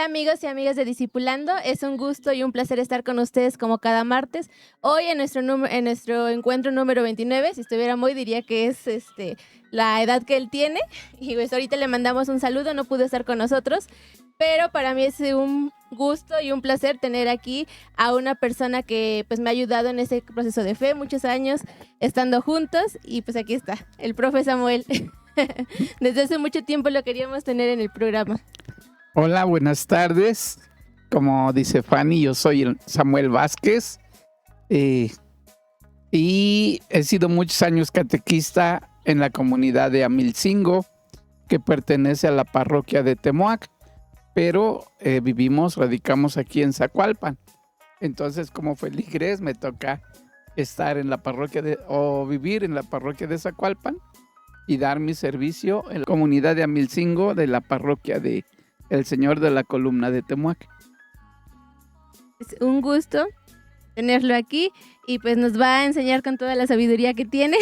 Hola amigos y amigas de Discipulando, es un gusto y un placer estar con ustedes como cada martes. Hoy en nuestro encuentro número 29, si estuviera muy diría que es la edad que él tiene y pues ahorita le mandamos un saludo, no pudo estar con nosotros, pero para mí es un gusto y un placer tener aquí a una persona que pues me ha ayudado en ese proceso de fe, muchos años estando juntos y pues aquí está, el profe Samuel. Desde hace mucho tiempo lo queríamos tener en el programa. Hola, buenas tardes. Como dice Fanny, yo soy el Samuel Vázquez y he sido muchos años catequista en la comunidad de Amilcingo, que pertenece a la parroquia de Temoac, pero radicamos aquí en Zacualpan. Entonces, como feligres me toca estar en la parroquia vivir en la parroquia de Zacualpan y dar mi servicio en la comunidad de Amilcingo de la parroquia de El Señor de la Columna de Temoac. Es un gusto tenerlo aquí y pues nos va a enseñar con toda la sabiduría que tiene.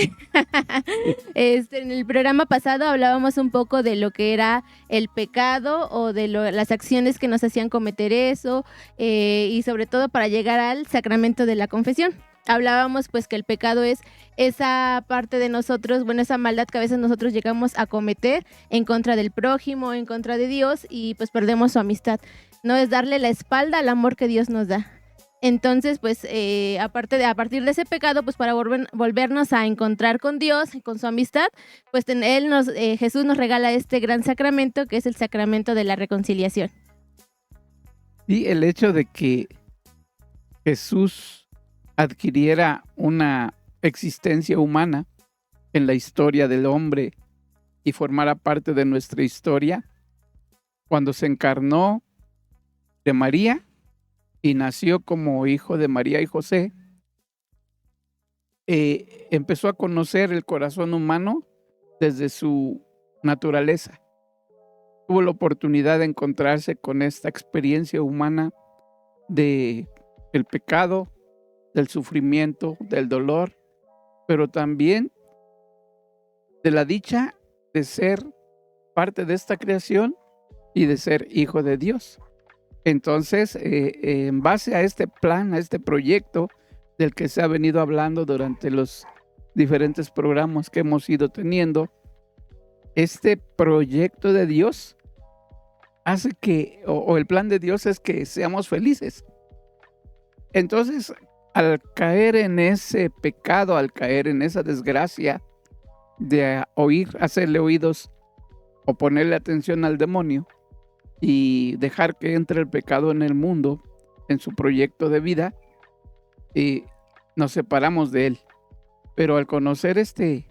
En el programa pasado hablábamos un poco de lo que era el pecado o de las acciones que nos hacían cometer eso y sobre todo para llegar al sacramento de la confesión. Hablábamos pues que el pecado es esa parte de nosotros, bueno, esa maldad que a veces nosotros llegamos a cometer en contra del prójimo, en contra de Dios y pues perdemos su amistad. No es darle la espalda al amor que Dios nos da. Entonces, pues a partir de ese pecado, pues para volvernos a encontrar con Dios, con su amistad, pues Jesús nos regala este gran sacramento que es el sacramento de la reconciliación. Y el hecho de que Jesús adquiriera una existencia humana en la historia del hombre y formara parte de nuestra historia, cuando se encarnó de María y nació como hijo de María y José, empezó a conocer el corazón humano desde su naturaleza. Tuvo la oportunidad de encontrarse con esta experiencia humana del pecado, del sufrimiento, del dolor, pero también de la dicha de ser parte de esta creación y de ser hijo de Dios. Entonces, en base a este plan, a este proyecto del que se ha venido hablando durante los diferentes programas que hemos ido teniendo, este proyecto de Dios hace que, o el plan de Dios es que seamos felices. Entonces, al caer en ese pecado, al caer en esa desgracia de hacerle oídos o ponerle atención al demonio y dejar que entre el pecado en el mundo, en su proyecto de vida, nos separamos de él. Pero al conocer esta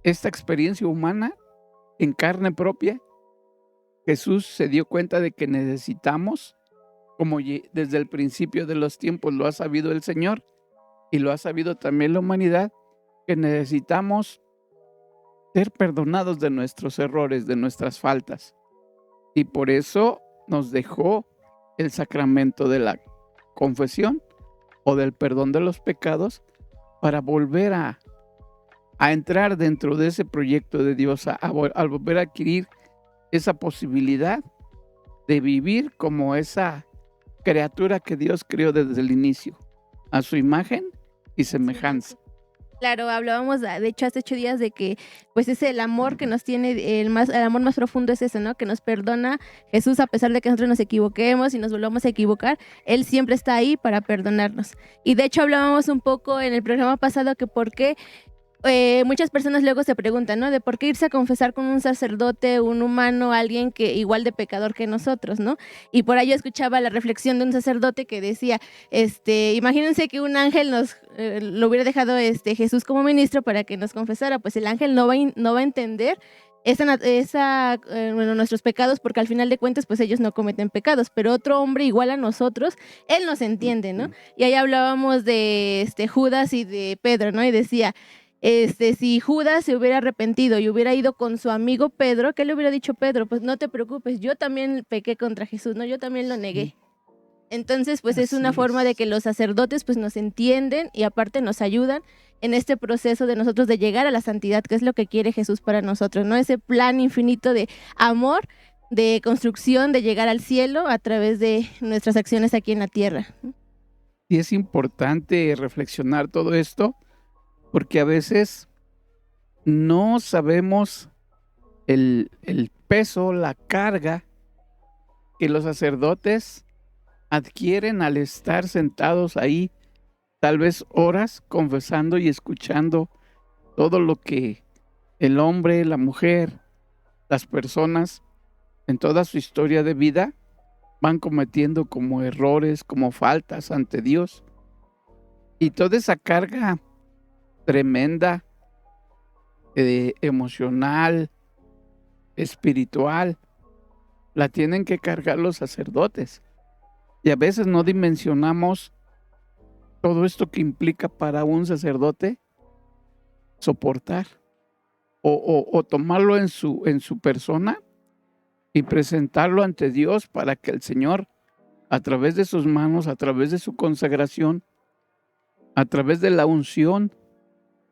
experiencia humana en carne propia, Jesús se dio cuenta de que necesitamos, como desde el principio de los tiempos lo ha sabido el Señor y lo ha sabido también la humanidad, que necesitamos ser perdonados de nuestros errores, de nuestras faltas. Y por eso nos dejó el sacramento de la confesión o del perdón de los pecados para volver a entrar dentro de ese proyecto de Dios, a volver a adquirir esa posibilidad de vivir como esa criatura que Dios creó desde el inicio, a su imagen y semejanza. Claro, hablábamos, de hecho, hace 8 días de que pues es el amor que nos tiene, el amor más profundo es ese, ¿no? Que nos perdona Jesús a pesar de que nosotros nos equivoquemos y nos volvamos a equivocar, Él siempre está ahí para perdonarnos. Y de hecho hablábamos un poco en el programa pasado que por qué muchas personas luego se preguntan, ¿no? De por qué irse a confesar con un sacerdote, un humano, alguien que igual de pecador que nosotros, ¿no? Y por ahí yo escuchaba la reflexión de un sacerdote que decía, imagínense que un ángel lo hubiera dejado Jesús como ministro para que nos confesara, pues el ángel no va a entender nuestros pecados, porque al final de cuentas pues ellos no cometen pecados, pero otro hombre igual a nosotros, él nos entiende, ¿no? Y ahí hablábamos de Judas y de Pedro, ¿no? Y decía, si Judas se hubiera arrepentido y hubiera ido con su amigo Pedro, ¿qué le hubiera dicho Pedro? Pues no te preocupes, yo también pequé contra Jesús, ¿no? Yo también lo negué. Entonces, pues es una forma de que los sacerdotes pues nos entienden y aparte nos ayudan en este proceso de nosotros de llegar a la santidad, que es lo que quiere Jesús para nosotros, ¿no? Ese plan infinito de amor de construcción, de llegar al cielo a través de nuestras acciones aquí en la tierra. Y es importante reflexionar todo esto, porque a veces no sabemos el peso, la carga que los sacerdotes adquieren al estar sentados ahí, tal vez horas, confesando y escuchando todo lo que el hombre, la mujer, las personas en toda su historia de vida van cometiendo como errores, como faltas ante Dios. Y toda esa carga tremenda, emocional, espiritual, la tienen que cargar los sacerdotes. Y a veces no dimensionamos todo esto que implica para un sacerdote soportar o tomarlo en su persona y presentarlo ante Dios para que el Señor, a través de sus manos, a través de su consagración, a través de la unción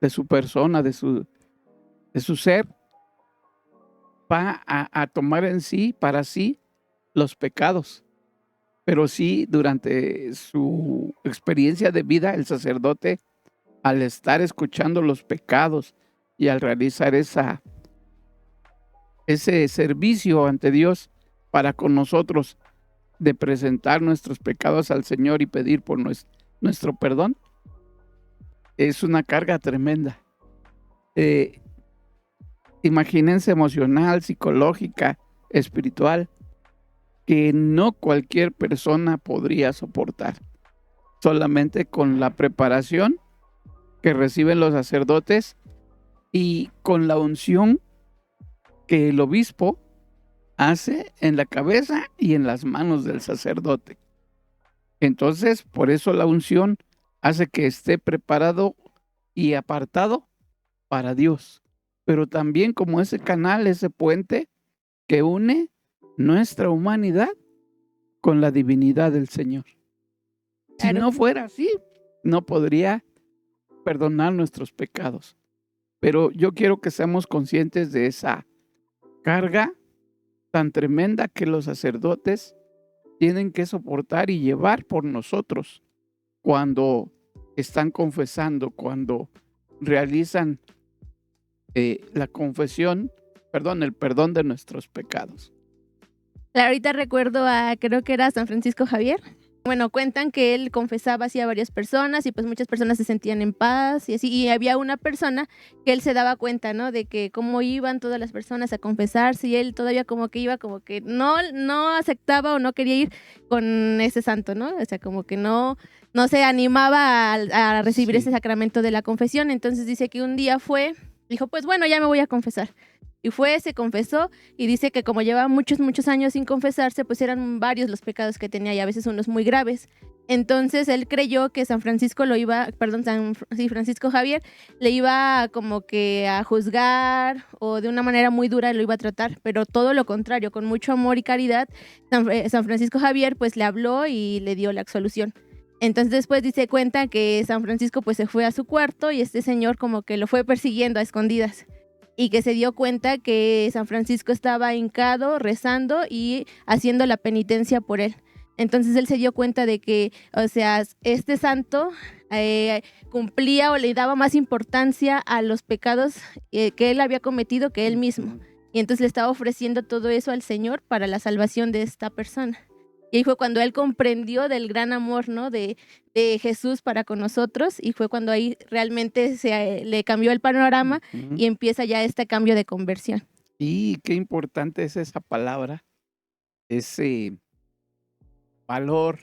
de su persona, de su ser, va a tomar en sí, para sí, los pecados. Pero sí, durante su experiencia de vida, el sacerdote, al estar escuchando los pecados y al realizar ese servicio ante Dios para con nosotros, de presentar nuestros pecados al Señor y pedir por nuestro perdón, es una carga tremenda. Imagínense, emocional, psicológica, espiritual, que no cualquier persona podría soportar. Solamente con la preparación que reciben los sacerdotes y con la unción que el obispo hace en la cabeza y en las manos del sacerdote. Entonces, por eso la unción hace que esté preparado y apartado para Dios, pero también como ese canal, ese puente que une nuestra humanidad con la divinidad del Señor. Si Claro. no fuera así, no podría perdonar nuestros pecados. Pero yo quiero que seamos conscientes de esa carga tan tremenda que los sacerdotes tienen que soportar y llevar por nosotros cuando están confesando, cuando realizan la confesión, el perdón de nuestros pecados. Claro, ahorita recuerdo creo que era San Francisco Javier. Bueno, cuentan que él confesaba así a varias personas y pues muchas personas se sentían en paz y así. Y había una persona que él se daba cuenta, ¿no? De que cómo iban todas las personas a confesarse y él todavía como que iba, como que no aceptaba o no quería ir con ese santo, ¿no? O sea, como que no se animaba a recibir ese sacramento de la confesión. Entonces dice que un día dijo, pues bueno, ya me voy a confesar. Y se confesó y dice que como llevaba muchos años sin confesarse, pues eran varios los pecados que tenía y a veces unos muy graves. Entonces él creyó que Francisco Javier le iba como que a juzgar o de una manera muy dura lo iba a tratar, pero todo lo contrario, con mucho amor y caridad, San Francisco Javier pues le habló y le dio la absolución. Entonces después cuenta que San Francisco pues se fue a su cuarto y este señor como que lo fue persiguiendo a escondidas. Y que se dio cuenta que San Francisco estaba hincado, rezando y haciendo la penitencia por él. Entonces él se dio cuenta de que, o sea, este santo cumplía o le daba más importancia a los pecados que él había cometido que él mismo. Y entonces le estaba ofreciendo todo eso al Señor para la salvación de esta persona. Y ahí fue cuando él comprendió del gran amor, ¿no? de Jesús para con nosotros, y fue cuando ahí realmente le cambió el panorama y empieza ya este cambio de conversión. Y qué importante es esa palabra, ese valor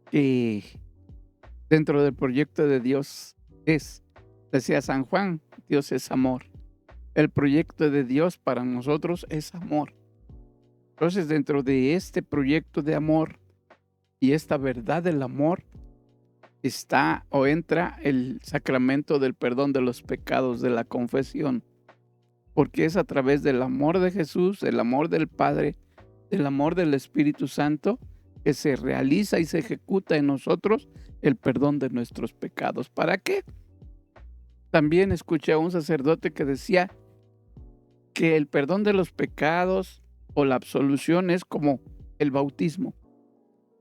que dentro del proyecto de Dios decía San Juan, Dios es amor. El proyecto de Dios para nosotros es amor. Entonces, dentro de este proyecto de amor y esta verdad del amor, entra el sacramento del perdón de los pecados, de la confesión, porque es a través del amor de Jesús, del amor del Padre, del amor del Espíritu Santo, que se realiza y se ejecuta en nosotros el perdón de nuestros pecados. ¿Para qué? También escuché a un sacerdote que decía que el perdón de los pecados o la absolución es como el bautismo,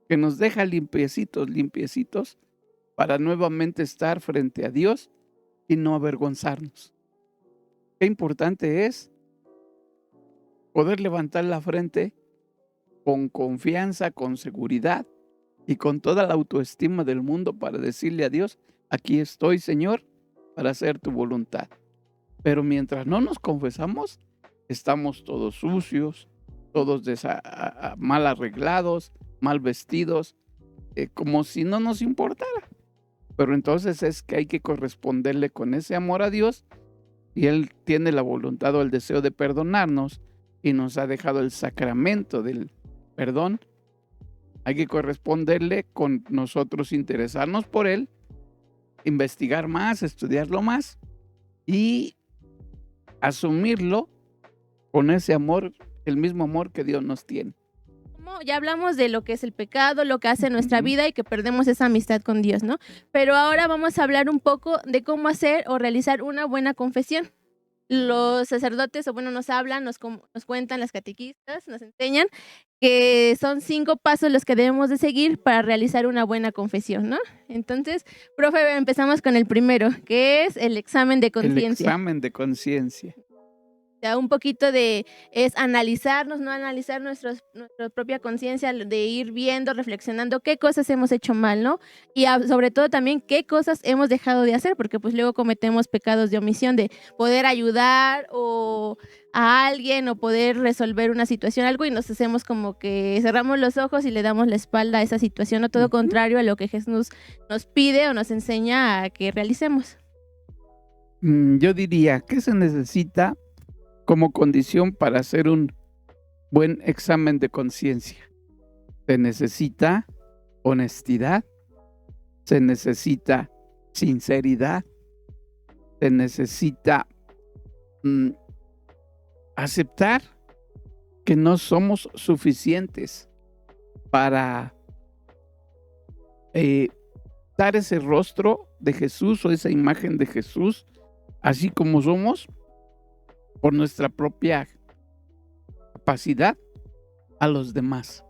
que nos deja limpiecitos para nuevamente estar frente a Dios y no avergonzarnos. Qué importante es poder levantar la frente con confianza, con seguridad y con toda la autoestima del mundo para decirle a Dios: aquí estoy, Señor, para hacer tu voluntad. Pero mientras no nos confesamos, estamos todos sucios, todos mal arreglados, mal vestidos, como si no nos importara. Pero entonces es que hay que corresponderle con ese amor a Dios, y Él tiene la voluntad o el deseo de perdonarnos y nos ha dejado el sacramento del perdón. Hay que corresponderle con nosotros interesarnos por Él, investigar más, estudiarlo más y asumirlo con ese amor, el mismo amor que Dios nos tiene. Ya hablamos de lo que es el pecado, lo que hace en nuestra Ujú. vida y que perdemos esa amistad con Dios, ¿no? Pero ahora vamos a hablar un poco de cómo hacer o realizar una buena confesión. Los sacerdotes, o bueno, nos hablan, nos cuentan las catequistas, nos enseñan que son 5 pasos los que debemos de seguir para realizar una buena confesión, ¿no? Entonces, profe, empezamos con el primero, que es el examen de El conciencia. examen de conciencia. Ya un poquito es analizarnos, no analizar nuestra propia conciencia, de ir viendo, reflexionando qué cosas hemos hecho mal, ¿no? Y sobre todo también qué cosas hemos dejado de hacer, porque pues luego cometemos pecados de omisión, de poder ayudar a alguien o poder resolver una situación, algo, y nos hacemos como que cerramos los ojos y le damos la espalda a esa situación, o todo contrario a lo que Jesús nos pide o nos enseña a que realicemos. Yo diría, ¿qué se necesita como condición para hacer un buen examen de conciencia? Se necesita honestidad, se necesita sinceridad, se necesita aceptar que no somos suficientes para dar ese rostro de Jesús o esa imagen de Jesús, así como somos, por nuestra propia capacidad a los demás,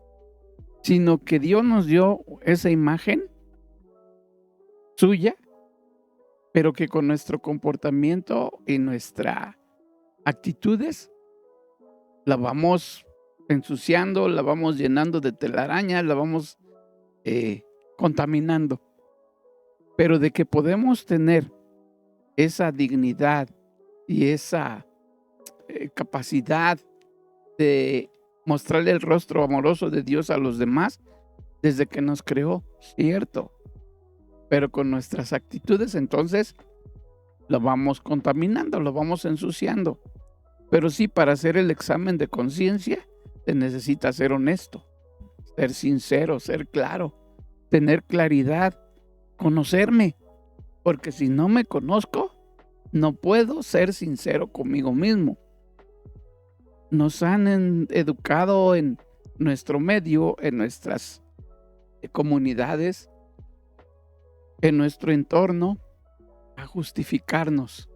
sino que Dios nos dio esa imagen suya, pero que con nuestro comportamiento y nuestras actitudes la vamos ensuciando, la vamos llenando de telarañas, la vamos contaminando. Pero de que podemos tener esa dignidad y esa capacidad de mostrarle el rostro amoroso de Dios a los demás desde que nos creó, cierto, pero con nuestras actitudes entonces lo vamos contaminando, lo vamos ensuciando. Pero sí, para hacer el examen de conciencia se necesita ser honesto, ser sincero, ser claro, tener claridad, conocerme, porque si no me conozco, no puedo ser sincero conmigo mismo. Nos han educado en nuestro medio, en nuestras comunidades, en nuestro entorno, a justificarnos,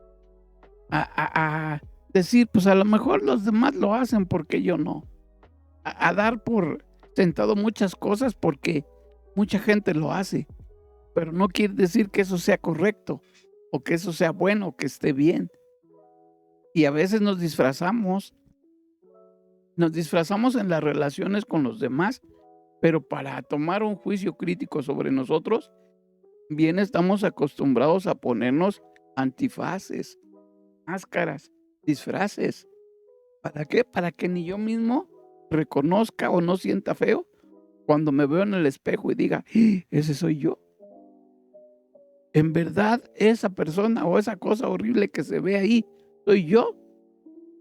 a decir, pues a lo mejor los demás lo hacen porque yo no, a dar por sentado muchas cosas porque mucha gente lo hace, pero no quiere decir que eso sea correcto o que eso sea bueno, que esté bien. Y a veces nos disfrazamos en las relaciones con los demás, pero para tomar un juicio crítico sobre nosotros, bien estamos acostumbrados a ponernos antifaces, máscaras, disfraces. ¿Para qué? Para que ni yo mismo reconozca o no sienta feo cuando me veo en el espejo y diga, ese soy yo. En verdad, esa persona o esa cosa horrible que se ve ahí, soy yo.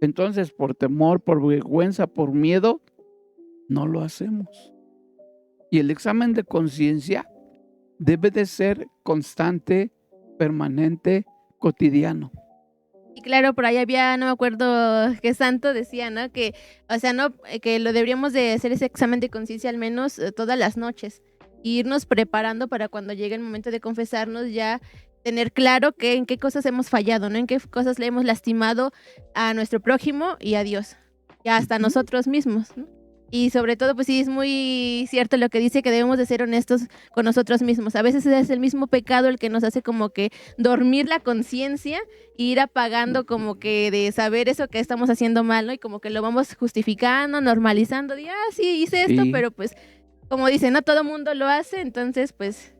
Entonces, por temor, por vergüenza, por miedo, no lo hacemos. Y el examen de conciencia debe de ser constante, permanente, cotidiano. Y claro, por ahí había, no me acuerdo qué santo decía, ¿no? Que, o sea, no, que lo deberíamos de hacer ese examen de conciencia al menos todas las noches. E irnos preparando para cuando llegue el momento de confesarnos ya tener claro en qué cosas hemos fallado, ¿no? En qué cosas le hemos lastimado a nuestro prójimo y a Dios. y hasta Ujú. nosotros mismos, ¿no? Y sobre todo, pues sí, es muy cierto lo que dice, que debemos de ser honestos con nosotros mismos. A veces es el mismo pecado el que nos hace como que dormir la conciencia e ir apagando como que de saber eso que estamos haciendo mal, ¿no? Y como que lo vamos justificando, normalizando, de, sí, hice esto, Sí, pero pues, como dice, no todo mundo lo hace, entonces pues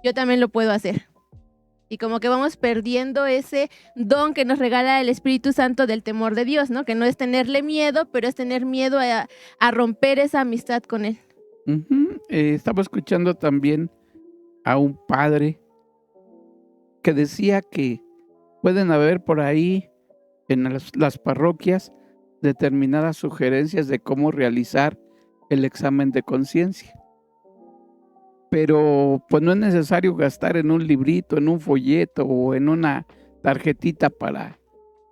yo también lo puedo hacer. Y como que vamos perdiendo ese don que nos regala el Espíritu Santo del temor de Dios, ¿no? Que no es tenerle miedo, pero es tener miedo a romper esa amistad con Él. ujú. Estaba escuchando también a un padre que decía que pueden haber por ahí en las parroquias determinadas sugerencias de cómo realizar el examen de conciencia. Pero, pues, no es necesario gastar en un librito, en un folleto o en una tarjetita para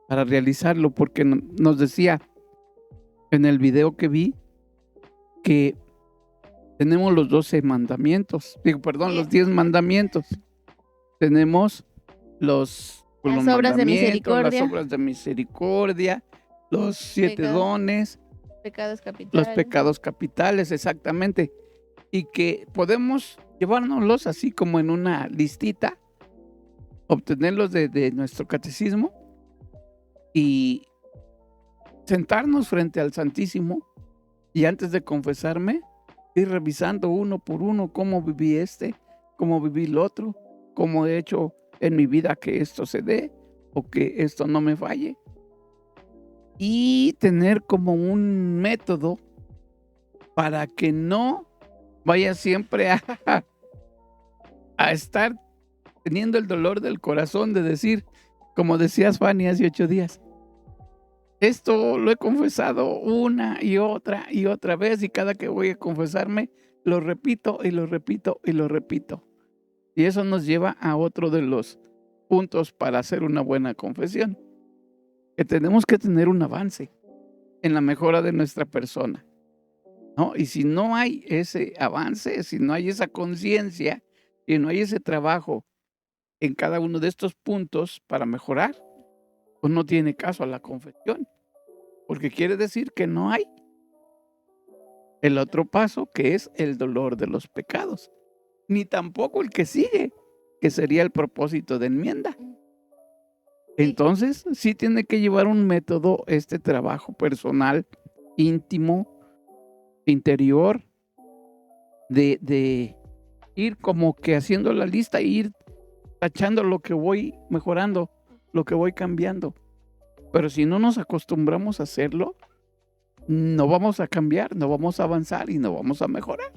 realizarlo, porque nos decía en el video que vi que tenemos los 12 mandamientos, digo, perdón, Sí, los 10 mandamientos. Tenemos los las obras de mandamientos, las misericordia, obras de misericordia, los 7 pecados, dones, pecados los capitales. pecados capitales, exactamente, y que podemos llevárnoslos así como en una listita, obtenerlos de nuestro catecismo y sentarnos frente al Santísimo, y antes de confesarme, ir revisando uno por uno cómo viví cómo viví el otro, cómo he hecho en mi vida que esto se dé o que esto no me falle. Y tener como un método para que no vaya siempre a estar teniendo el dolor del corazón de decir, como decías Fanny hace 8 días, esto lo he confesado una y otra vez, y cada que voy a confesarme, lo repito, y lo repito, y lo repito. Y eso nos lleva a otro de los puntos para hacer una buena confesión, que tenemos que tener un avance en la mejora de nuestra persona, ¿no? Y si no hay ese avance, si no hay esa conciencia, y no hay ese trabajo en cada uno de estos puntos para mejorar, pues no tiene caso a la confesión, porque quiere decir que no hay el otro paso, que es el dolor de los pecados, ni tampoco el que sigue, que sería el propósito de enmienda. Sí, Entonces, sí tiene que llevar un método este trabajo personal, íntimo, interior, de ir como que haciendo la lista, e ir tachando lo que voy mejorando, lo que voy cambiando. Pero si no nos acostumbramos a hacerlo, no vamos a cambiar, no vamos a avanzar y no vamos a mejorar.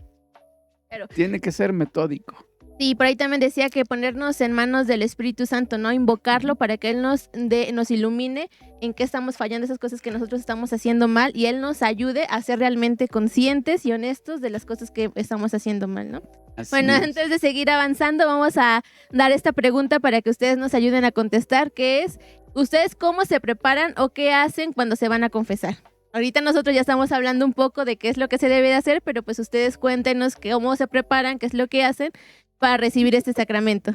claro. Tiene que ser metódico. Sí, por ahí también decía que ponernos en manos del Espíritu Santo, ¿no? Invocarlo Ujú. para que Él nos ilumine en qué estamos fallando, esas cosas que nosotros estamos haciendo mal, y Él nos ayude a ser realmente conscientes y honestos de las cosas que estamos haciendo mal, ¿no? Bueno, Así es. antes de seguir avanzando, vamos a dar esta pregunta para que ustedes nos ayuden a contestar, que es, ¿ustedes cómo se preparan o qué hacen cuando se van a confesar? Ahorita nosotros ya estamos hablando un poco de qué es lo que se debe de hacer, pero pues ustedes cuéntenos cómo se preparan, qué es lo que hacen para recibir este sacramento.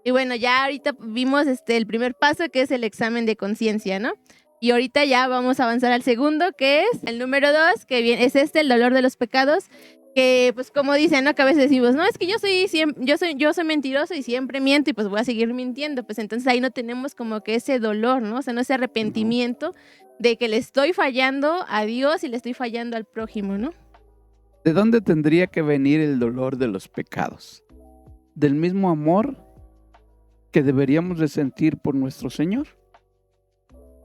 Y bueno, ya ahorita vimos el primer paso, que es el examen de conciencia, ¿no? Y ahorita ya vamos a avanzar al segundo, que es el número 2, que bien, es el dolor de los pecados, que pues como dicen, ¿no? Que a veces decimos, no, es que yo soy mentiroso y siempre miento y pues voy a seguir mintiendo. Pues entonces ahí no tenemos como que ese dolor, ¿no? O sea, no ese No. arrepentimiento de que le estoy fallando a Dios y le estoy fallando al prójimo, ¿no? ¿De dónde tendría que venir el dolor de los pecados? ¿Del mismo amor que deberíamos de sentir por nuestro Señor?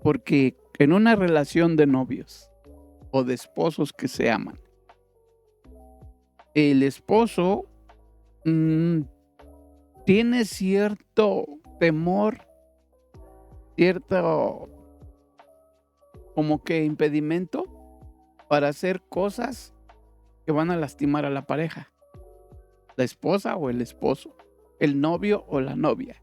Porque en una relación de novios o de esposos que se aman, el esposo tiene cierto temor, cierto como que impedimento para hacer cosas que van a lastimar a la pareja, la esposa o el esposo, el novio o la novia.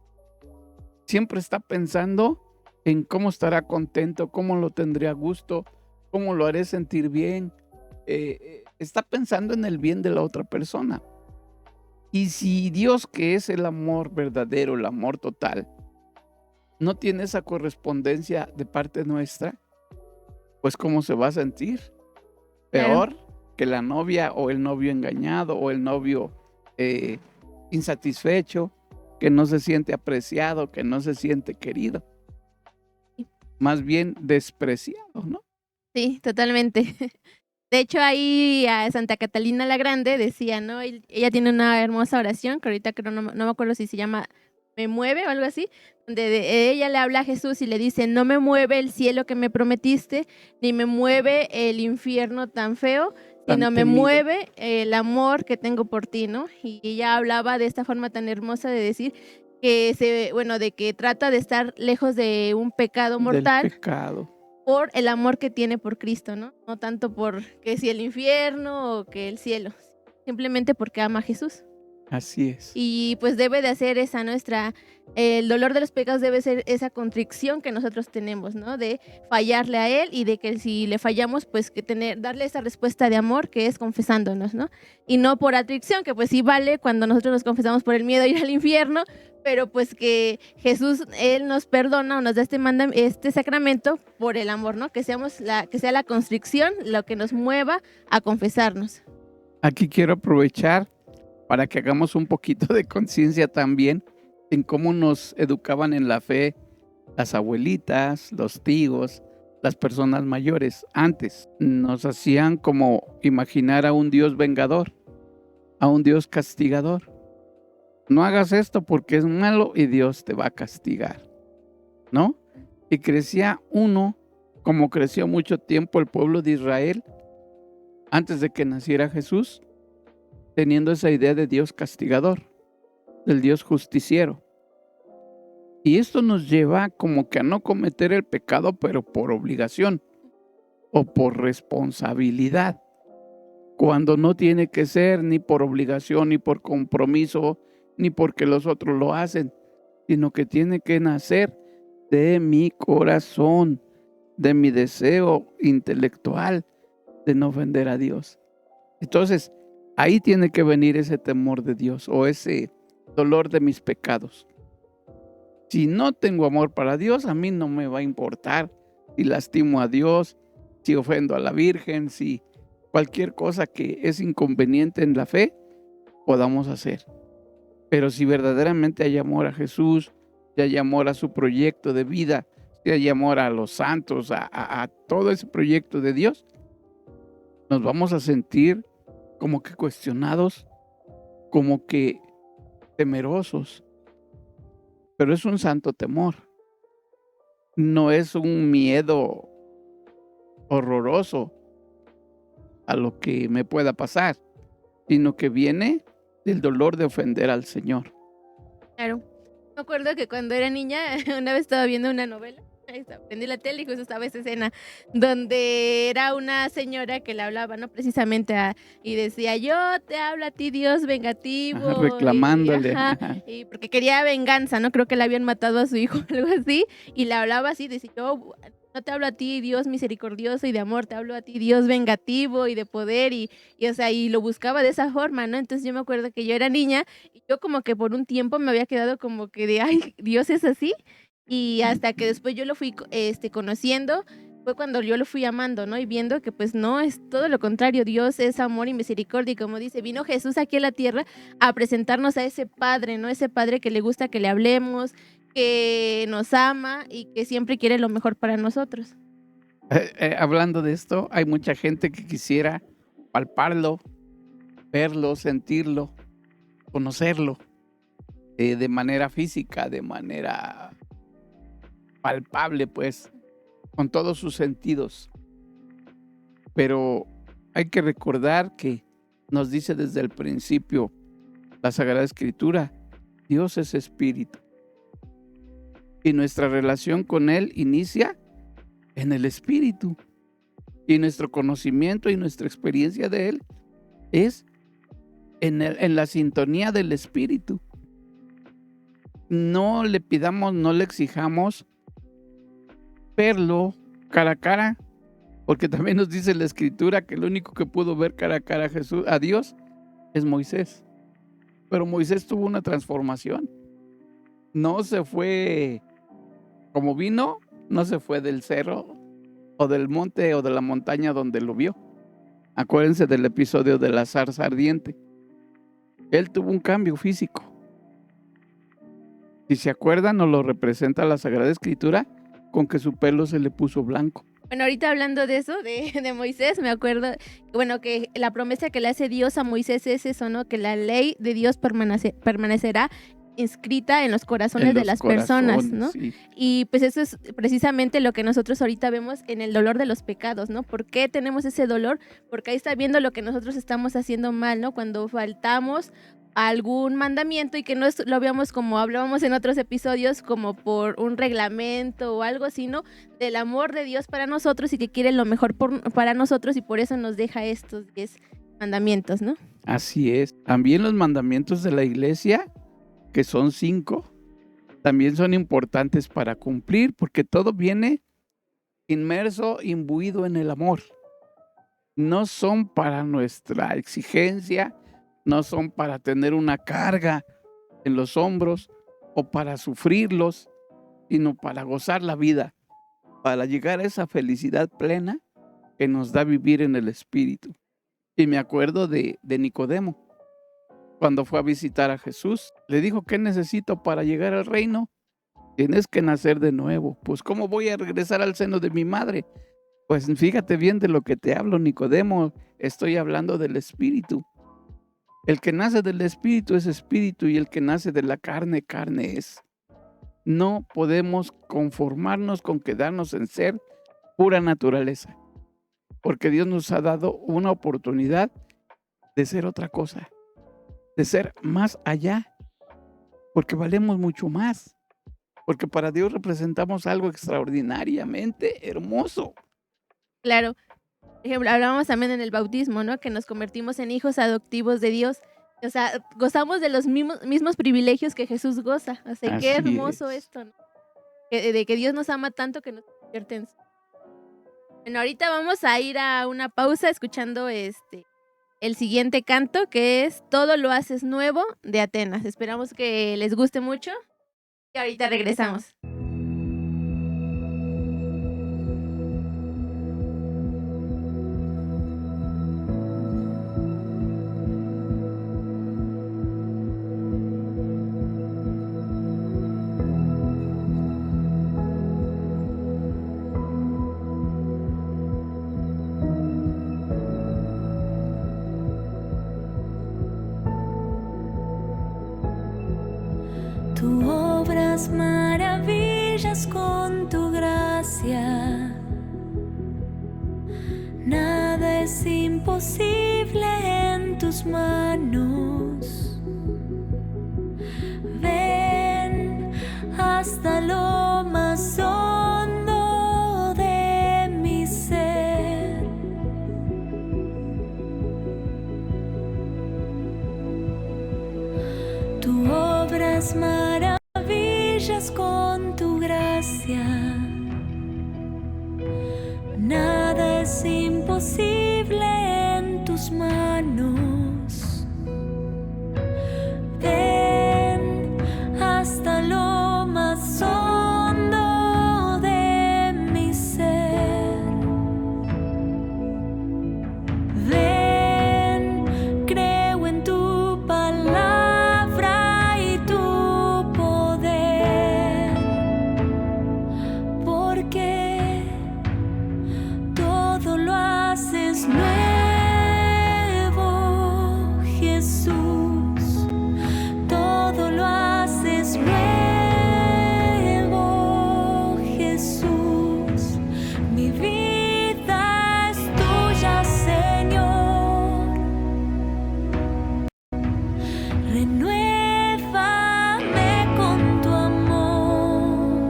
Siempre está pensando en cómo estará contento, cómo lo tendré a gusto, cómo lo haré sentir bien. Está pensando en el bien de la otra persona. Y si Dios, que es el amor verdadero, el amor total, no tiene esa correspondencia de parte nuestra, pues ¿cómo se va a sentir? Claro. Peor que la novia o el novio engañado o el novio eh, insatisfecho, que no se siente apreciado, que no se siente querido, más bien despreciado, ¿no? Sí, totalmente. De hecho, ahí a Santa Catalina la Grande decía, ¿no? Ella tiene una hermosa oración, que ahorita creo, no me acuerdo si se llama Me mueve o algo así, donde ella le habla a Jesús y le dice, no me mueve el cielo que me prometiste, ni me mueve el infierno tan feo, Tan sino me temido. mueve el amor que tengo por ti, ¿no? Y ella hablaba de esta forma tan hermosa de decir bueno, de que trata de estar lejos de un pecado Del mortal pecado. por el amor que tiene por Cristo, ¿no? No tanto por que si el infierno o que el cielo, simplemente porque ama a Jesús. Así es. Y pues debe de hacer esa nuestra, el dolor de los pecados debe ser esa contrición que nosotros tenemos, ¿no? De fallarle a Él y de que si le fallamos, pues que darle esa respuesta de amor que es confesándonos, ¿no? Y no por atracción, que pues sí vale cuando nosotros nos confesamos por el miedo a ir al infierno, pero pues que Jesús, Él nos perdona o nos da este sacramento por el amor, ¿no? Que que sea la constricción lo que nos mueva a confesarnos. Aquí quiero aprovechar para que hagamos un poquito de conciencia también en cómo nos educaban en la fe las abuelitas, los tíos, las personas mayores. Antes nos hacían como imaginar a un Dios vengador, a un Dios castigador. No hagas esto porque es malo y Dios te va a castigar, ¿no? Y crecía uno, como creció mucho tiempo el pueblo de Israel, antes de que naciera Jesús, teniendo esa idea de Dios castigador, del Dios justiciero. Y esto nos lleva como que a no cometer el pecado, pero por obligación o por responsabilidad, cuando no tiene que ser ni por obligación, ni por compromiso, ni porque los otros lo hacen, sino que tiene que nacer de mi corazón, de mi deseo intelectual de no ofender a Dios. Entonces, ahí tiene que venir ese temor de Dios o ese dolor de mis pecados. Si no tengo amor para Dios, a mí no me va a importar si lastimo a Dios, si ofendo a la Virgen, si cualquier cosa que es inconveniente en la fe podamos hacer. Pero si verdaderamente hay amor a Jesús, si hay amor a su proyecto de vida, si hay amor a los santos, a todo ese proyecto de Dios, nos vamos a sentir como que cuestionados, como que temerosos. Pero es un santo temor, no es un miedo horroroso a lo que me pueda pasar, sino que viene del dolor de ofender al Señor. Claro. Me acuerdo que cuando era niña, una vez estaba viendo una novela, prendí la tele y justo estaba esa escena donde era una señora que le hablaba, ¿no? Precisamente y decía, yo te hablo a ti, Dios Ajá, vengativo, reclamándole. ajá, Ajá. y porque quería venganza, ¿no? Creo que le habían matado a su hijo o algo así, y le hablaba así, decía, yo no te hablo a ti, Dios misericordioso y de amor, te hablo a ti, Dios vengativo y de poder, o sea, y lo buscaba de esa forma, ¿no? Entonces yo me acuerdo que yo era niña y yo como que por un tiempo me había quedado como que de, ay, Dios es así. Y hasta que después yo lo fui conociendo, fue cuando yo lo fui amando, ¿no? Y viendo que pues no, es todo lo contrario, Dios es amor y misericordia. Y como dice, vino Jesús aquí a la tierra a presentarnos a ese Padre, ¿no? Ese Padre que le gusta que le hablemos, que nos ama y que siempre quiere lo mejor para nosotros. Hablando de esto, hay mucha gente que quisiera palparlo, verlo, sentirlo, conocerlo de manera física, de manera palpable, pues, con todos sus sentidos. Pero hay que recordar que nos dice desde el principio la Sagrada Escritura, Dios es espíritu. Y nuestra relación con Él inicia en el espíritu. Y nuestro conocimiento y nuestra experiencia de Él es en la sintonía del espíritu. No le pidamos, no le exijamos verlo cara a cara, porque también nos dice la Escritura que el único que pudo ver cara a cara a Dios es Moisés. Pero Moisés tuvo una transformación. No se fue como vino, no se fue del cerro o del monte o de la montaña donde lo vio. Acuérdense del episodio de la zarza ardiente. Él tuvo un cambio físico. Si se acuerdan, nos lo representa la Sagrada Escritura con que su pelo se le puso blanco. Bueno, ahorita hablando de eso, de Moisés, me acuerdo, bueno, que la promesa que le hace Dios a Moisés es eso, ¿no? Que la ley de Dios permanecerá inscrita en los corazones de las personas, ¿no? Sí. Y pues eso es precisamente lo que nosotros ahorita vemos en el dolor de los pecados, ¿no? ¿Por qué tenemos ese dolor? Porque ahí está viendo lo que nosotros estamos haciendo mal, ¿no? Cuando faltamos a algún mandamiento y que no lo veamos como hablábamos en otros episodios, como por un reglamento o algo, sino del amor de Dios para nosotros y que quiere lo mejor para nosotros y por eso nos deja estos 10 mandamientos, ¿no? Así es. También los mandamientos de la iglesia, que son 5, también son importantes para cumplir porque todo viene inmerso, imbuido en el amor. No son para nuestra exigencia, no son para tener una carga en los hombros o para sufrirlos, sino para gozar la vida, para llegar a esa felicidad plena que nos da vivir en el Espíritu. Y me acuerdo de Nicodemo. Cuando fue a visitar a Jesús, le dijo, ¿qué necesito para llegar al reino? Tienes que nacer de nuevo. Pues, ¿cómo voy a regresar al seno de mi madre? Pues, fíjate bien de lo que te hablo, Nicodemo. Estoy hablando del Espíritu. El que nace del Espíritu es Espíritu y el que nace de la carne, carne es. No podemos conformarnos con quedarnos en ser pura naturaleza, porque Dios nos ha dado una oportunidad de ser otra cosa, de ser más allá, porque valemos mucho más, porque para Dios representamos algo extraordinariamente hermoso. Claro. Por ejemplo, hablábamos también en el bautismo, ¿no? Que nos convertimos en hijos adoptivos de Dios. O sea, gozamos de los mismos privilegios que Jesús goza. O sea, qué hermoso esto, ¿no? De que Dios nos ama tanto que nos convierte en... Bueno, ahorita vamos a ir a una pausa escuchando el siguiente canto, que es Todo lo haces nuevo, de Atenas. Esperamos que les guste mucho y ahorita regresamos. Tú obras maravillas con tu gracia. Nada es imposible en tus manos. Ven hasta lo más hondo de mi ser. Tú obras maravillas con tu gracia. Nada es imposible en tus manos. Ven hasta lo más hondo de mi ser. Ven, creo en tu palabra y tu poder, porque todo lo haces nuevo, Jesús. Todo lo haces nuevo, Jesús. Mi vida es tuya, Señor. Renuévame con tu amor,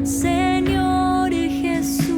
Señor Jesús.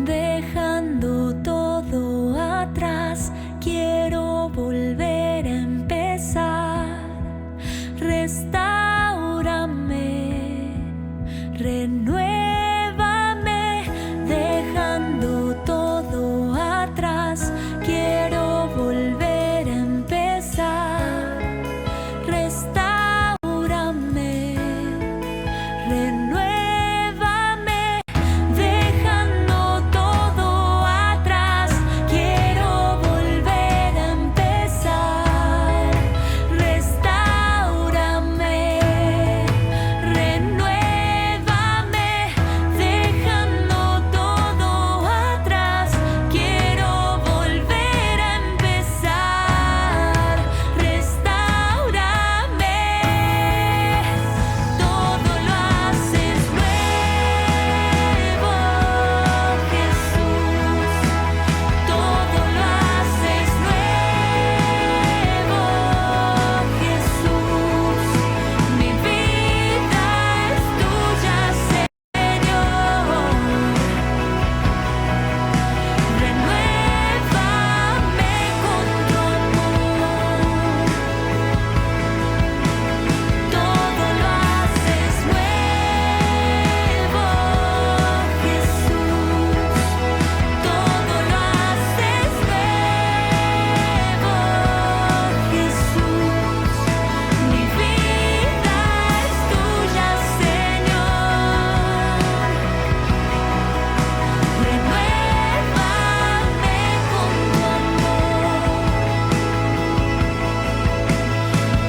Dejando todo atrás, quiero volver a empezar. Restáurame, renuévame. Dejando todo atrás, quiero volver a empezar. Restáurame, renuévame. Dejando todo atrás, quiero volver a empezar. Restáurame, renuévame. Dejando todo atrás, quiero volver a empezar. Restáurame. Todo lo haces nuevo, Jesús. Todo lo haces nuevo, Jesús. Mi vida es tuya, Señor. Renuévame con tu amor. Todo lo haces nuevo, Jesús. Todo lo haces nuevo, Jesús. Mi vida es tuya, Señor. Renuévame con tu amor.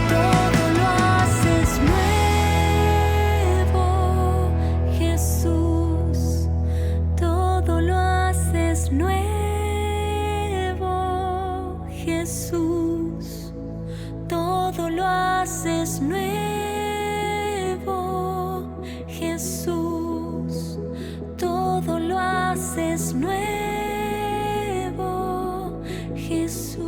Todo lo haces nuevo, Jesús. Todo lo haces nuevo, Jesús. Todo lo haces nuevo, Jesús. Todo lo haces nuevo, Jesús.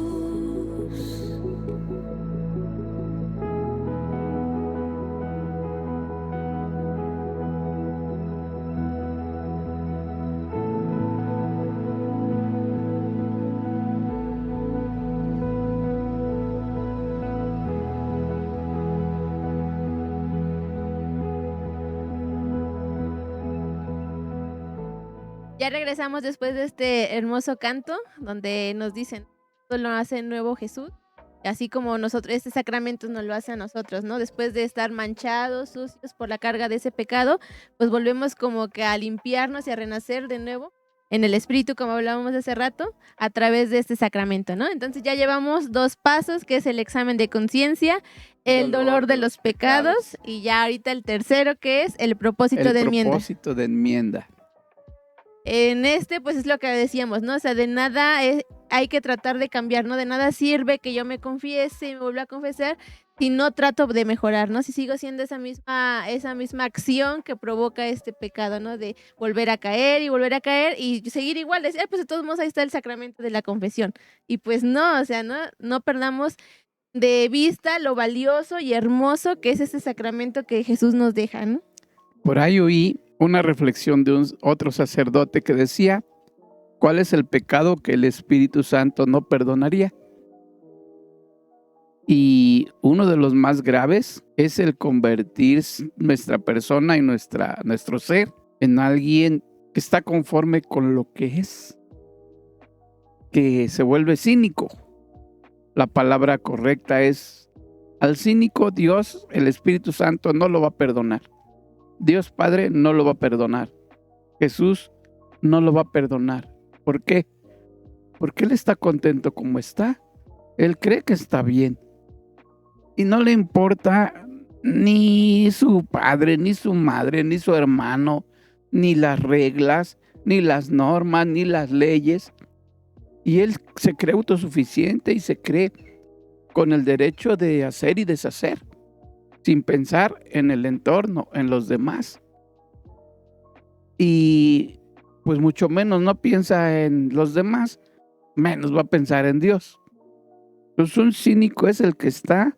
Ya regresamos después de este hermoso canto donde nos dicen, todo lo hace nuevo Jesús, así como nosotros, este sacramento nos lo hace a nosotros, ¿no? Después de estar manchados, sucios por la carga de ese pecado, pues volvemos como que a limpiarnos y a renacer de nuevo en el Espíritu, como hablábamos hace rato, a través de este sacramento, ¿no? Entonces ya llevamos 2 pasos, que es el examen de conciencia, el dolor de los pecados, y ya ahorita el tercero, que es el propósito de enmienda. El propósito de enmienda. En este, pues es lo que decíamos, ¿no? O sea, de nada hay que tratar de cambiar, ¿no? De nada sirve que yo me confiese y me vuelva a confesar si no trato de mejorar, ¿no? Si sigo haciendo esa misma acción que provoca este pecado, ¿no? De volver a caer y seguir igual, decir, pues de todos modos ahí está el sacramento de la confesión. Y pues no, o sea, no perdamos de vista lo valioso y hermoso que es este sacramento que Jesús nos deja, ¿no? Por ahí oí una reflexión de otro sacerdote que decía, ¿cuál es el pecado que el Espíritu Santo no perdonaría? Y uno de los más graves es el convertir nuestra persona y nuestro ser en alguien que está conforme con lo que es, que se vuelve cínico. La palabra correcta es, al cínico Dios, el Espíritu Santo no lo va a perdonar. Dios Padre no lo va a perdonar. Jesús no lo va a perdonar. ¿Por qué? Porque Él está contento como está. Él cree que está bien. Y no le importa ni su padre, ni su madre, ni su hermano, ni las reglas, ni las normas, ni las leyes. Y Él se cree autosuficiente y se cree con el derecho de hacer y deshacer, sin pensar en el entorno, en los demás. Y pues mucho menos no piensa en los demás, menos va a pensar en Dios. Entonces un cínico es el que está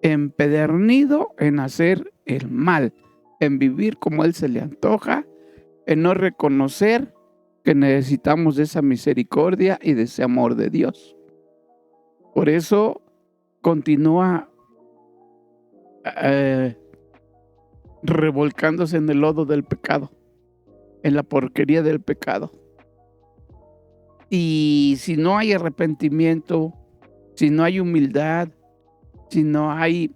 empedernido en hacer el mal, en vivir como él se le antoja, en no reconocer que necesitamos de esa misericordia y de ese amor de Dios. Por eso continúa revolcándose en el lodo del pecado, en la porquería del pecado. Y si no hay arrepentimiento, si no hay humildad, si no hay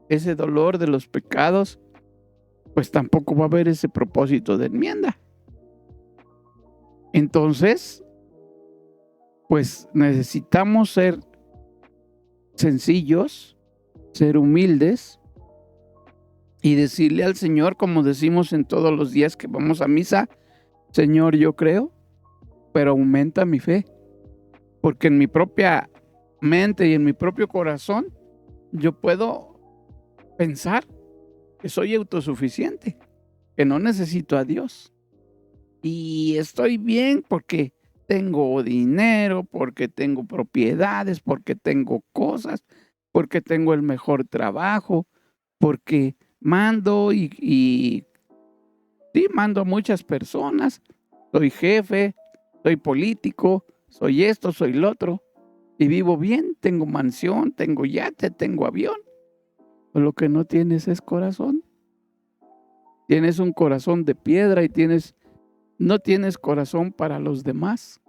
ese dolor de los pecados, pues tampoco va a haber ese propósito de enmienda. Entonces, pues necesitamos ser sencillos, ser humildes y decirle al Señor, como decimos en todos los días que vamos a misa: Señor, yo creo, pero aumenta mi fe, porque en mi propia mente y en mi propio corazón yo puedo pensar que soy autosuficiente, que no necesito a Dios. Y estoy bien porque tengo dinero, porque tengo propiedades, porque tengo cosas, porque tengo el mejor trabajo, porque mando y sí, mando a muchas personas. Soy jefe, soy político, soy esto, soy lo otro. Y vivo bien, tengo mansión, tengo yate, tengo avión. Pero lo que no tienes es corazón. Tienes un corazón de piedra y no tienes corazón para los demás.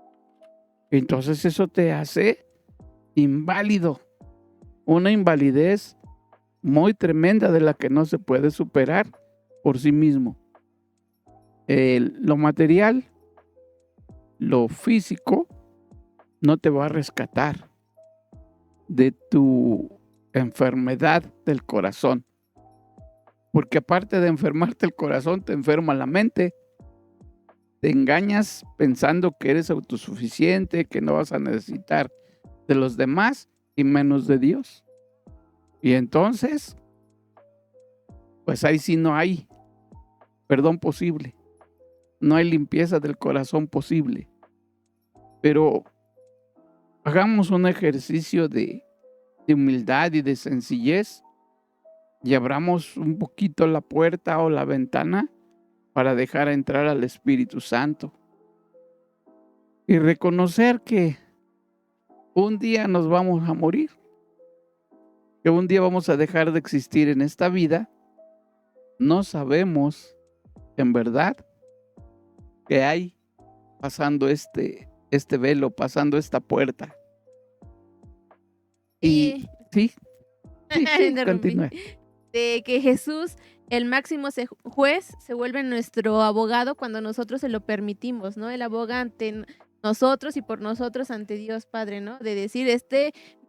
Entonces eso te hace inválido. Una invalidez muy tremenda de la que no se puede superar por sí mismo. Lo material, lo físico, no te va a rescatar de tu enfermedad del corazón. Porque aparte de enfermarte el corazón, te enferma la mente. Te engañas pensando que eres autosuficiente, que no vas a necesitar de los demás y menos de Dios. Y entonces, pues ahí sí no hay perdón posible. No hay limpieza del corazón posible. Pero hagamos un ejercicio de humildad y de sencillez y abramos un poquito la puerta o la ventana para dejar entrar al Espíritu Santo y reconocer que un día nos vamos a morir, que un día vamos a dejar de existir en esta vida. No sabemos en verdad qué hay pasando este velo, pasando esta puerta. Y sí, continúe. De que Jesús, el máximo juez, se vuelve nuestro abogado cuando nosotros se lo permitimos, ¿no? Él aboga ante nosotros y por nosotros ante Dios Padre, ¿no? De decir,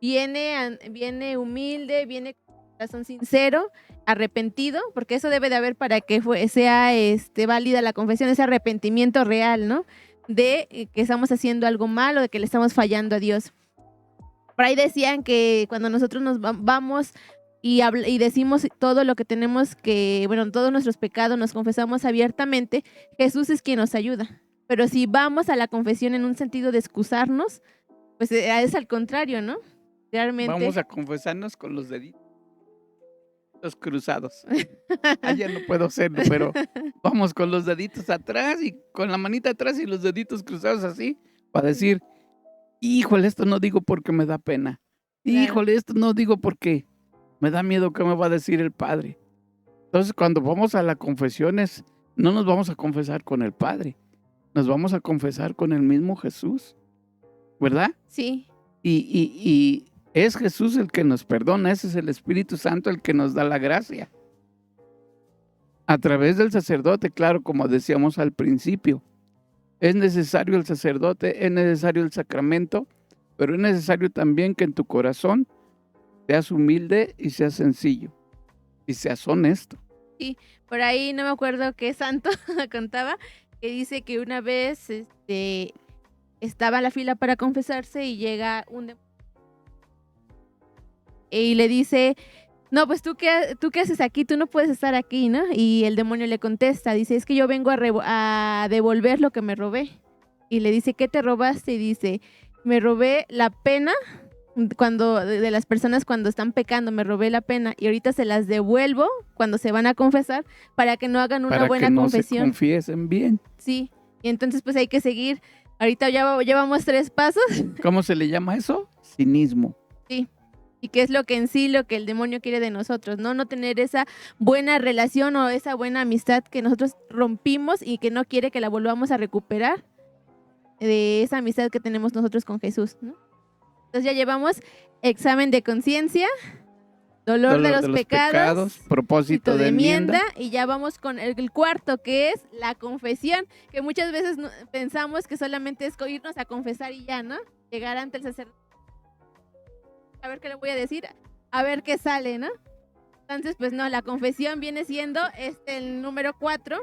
viene humilde, viene con corazón sincero, arrepentido, porque eso debe de haber para que sea válida la confesión, ese arrepentimiento real, ¿no? De que estamos haciendo algo malo, de que le estamos fallando a Dios. Por ahí decían que cuando nosotros nos vamos y decimos todo lo que tenemos todos nuestros pecados, nos confesamos abiertamente, Jesús es quien nos ayuda. Pero si vamos a la confesión en un sentido de excusarnos, pues es al contrario, ¿no? Realmente. Vamos a confesarnos con los deditos cruzados. Ya no puedo hacerlo, pero vamos con los deditos atrás y con la manita atrás y los deditos cruzados así, para decir: híjole, esto no digo porque me da pena. Híjole, esto no digo porque me da miedo qué me va a decir el Padre. Entonces, cuando vamos a las confesiones, no nos vamos a confesar con el Padre, nos vamos a confesar con el mismo Jesús, ¿verdad? Sí. Y es Jesús el que nos perdona, ese es el Espíritu Santo el que nos da la gracia. A través del sacerdote, claro, como decíamos al principio, es necesario el sacerdote, es necesario el sacramento, pero es necesario también que en tu corazón seas humilde y seas sencillo y seas honesto. Sí, por ahí no me acuerdo qué santo contaba, que dice que una vez estaba en la fila para confesarse y llega un demonio y le dice: no, pues ¿tú qué haces aquí? Tú no puedes estar aquí, ¿no? Y el demonio le contesta, dice: es que yo vengo a devolver lo que me robé. Y le dice: ¿qué te robaste? Y dice: me robé la pena de las personas cuando están pecando, me robé la pena y ahorita se las devuelvo cuando se van a confesar para que no hagan una buena confesión. Para que no se confiesen bien. Sí, Y entonces pues hay que seguir. Ahorita ya llevamos 3 pasos. ¿Cómo se le llama eso? Cinismo. Sí. Y qué es lo que en sí, lo que el demonio quiere de nosotros, ¿no? No tener esa buena relación o esa buena amistad que nosotros rompimos y que no quiere que la volvamos a recuperar, de esa amistad que tenemos nosotros con Jesús, ¿no? Entonces ya llevamos examen de conciencia, dolor de los pecados, propósito de enmienda. y ya vamos con el cuarto, que es la confesión, que muchas veces pensamos que solamente es irnos a confesar y ya, ¿no? Llegar ante el sacerdote, a ver qué le voy a decir, a ver qué sale, ¿no? Entonces, pues no, la confesión viene siendo el número 4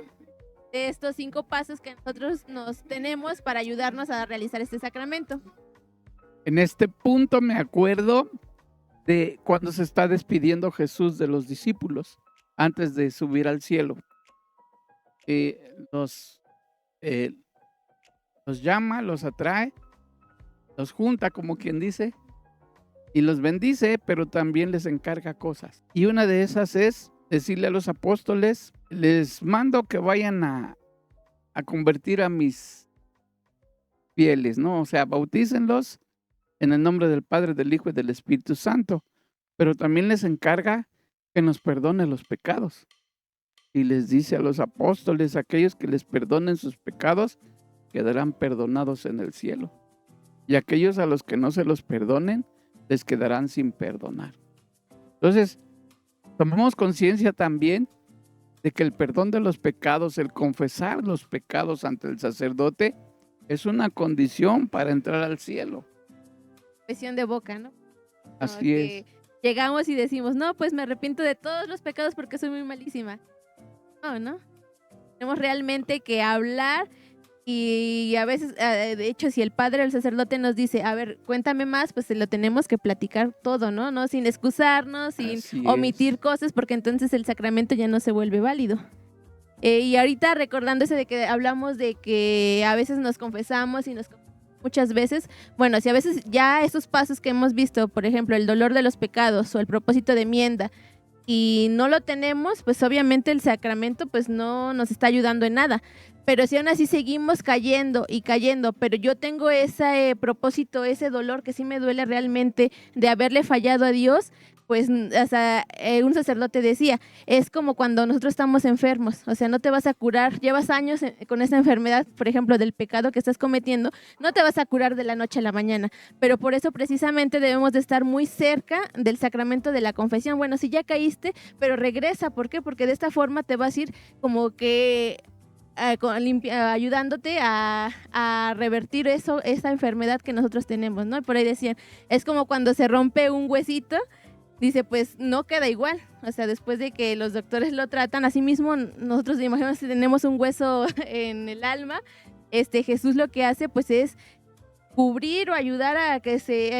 de estos 5 pasos que nosotros nos tenemos para ayudarnos a realizar este sacramento. En este punto me acuerdo de cuando se está despidiendo Jesús de los discípulos antes de subir al cielo. Los llama, los atrae, los junta, como quien dice, y los bendice, pero también les encarga cosas. Y una de esas es decirle a los apóstoles: les mando que vayan a convertir a mis fieles, ¿no? O sea, bautícenlos en el nombre del Padre, del Hijo y del Espíritu Santo. Pero también les encarga que nos perdone los pecados. Y les dice a los apóstoles: aquellos que les perdonen sus pecados quedarán perdonados en el cielo. Y aquellos a los que no se los perdonen, les quedarán sin perdonar. Entonces, tomamos conciencia también de que el perdón de los pecados, el confesar los pecados ante el sacerdote, es una condición para entrar al cielo. Confesión de boca, ¿no? Así es. Llegamos y decimos: no, pues me arrepiento de todos los pecados porque soy muy malísima. No. Tenemos realmente que hablar. Y a veces, de hecho, si el padre o el sacerdote nos dice: a ver, cuéntame más, pues se lo tenemos que platicar todo, ¿no? Sin excusarnos, sin omitir cosas, porque entonces el sacramento ya no se vuelve válido. Y ahorita recordándose de que hablamos de que a veces nos confesamos y muchas veces, bueno, si a veces ya esos pasos que hemos visto, por ejemplo, el dolor de los pecados o el propósito de enmienda, y no lo tenemos, pues obviamente el sacramento pues no nos está ayudando en nada. Pero si aún así seguimos cayendo y cayendo, pero yo tengo ese propósito, ese dolor que sí me duele realmente de haberle fallado a Dios, pues hasta un sacerdote decía: es como cuando nosotros estamos enfermos, o sea, no te vas a curar, llevas años con esa enfermedad, por ejemplo, del pecado que estás cometiendo, no te vas a curar de la noche a la mañana, pero por eso precisamente debemos de estar muy cerca del sacramento de la confesión. Bueno, si ya caíste, pero regresa, ¿por qué? Porque de esta forma te vas a ir como que ayudándote a revertir esa enfermedad que nosotros tenemos, ¿no? Y por ahí decían, es como cuando se rompe un huesito, dice, pues no queda igual, o sea, después de que los doctores lo tratan, así mismo nosotros, imaginamos, si tenemos un hueso en el alma, Jesús lo que hace pues es cubrir o ayudar a que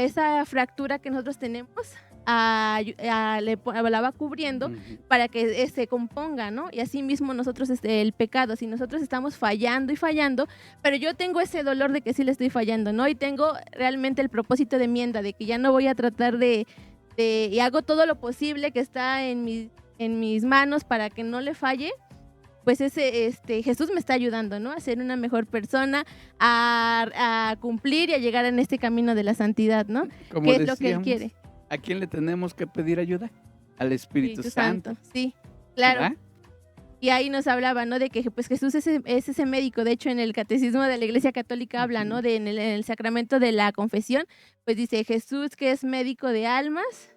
esa fractura que nosotros tenemos, la va cubriendo para que se componga, ¿no? Y así mismo nosotros, el pecado, si nosotros estamos fallando y fallando, pero yo tengo ese dolor de que sí le estoy fallando, ¿no? Y tengo realmente el propósito de enmienda, de que ya no voy a tratar y hago todo lo posible que está en mis manos para que no le falle, pues Jesús me está ayudando, ¿no? A ser una mejor persona, a cumplir y a llegar en este camino de la santidad, ¿no? Como que es lo que Él quiere. ¿A quién le tenemos que pedir ayuda? Al Espíritu Santo. Sí, claro. ¿Verdad? Y ahí nos hablaba, ¿no? De que pues Jesús es ese médico. De hecho, en el Catecismo de la Iglesia Católica habla, ¿no? En el sacramento de la confesión, pues dice: Jesús, que es médico de almas,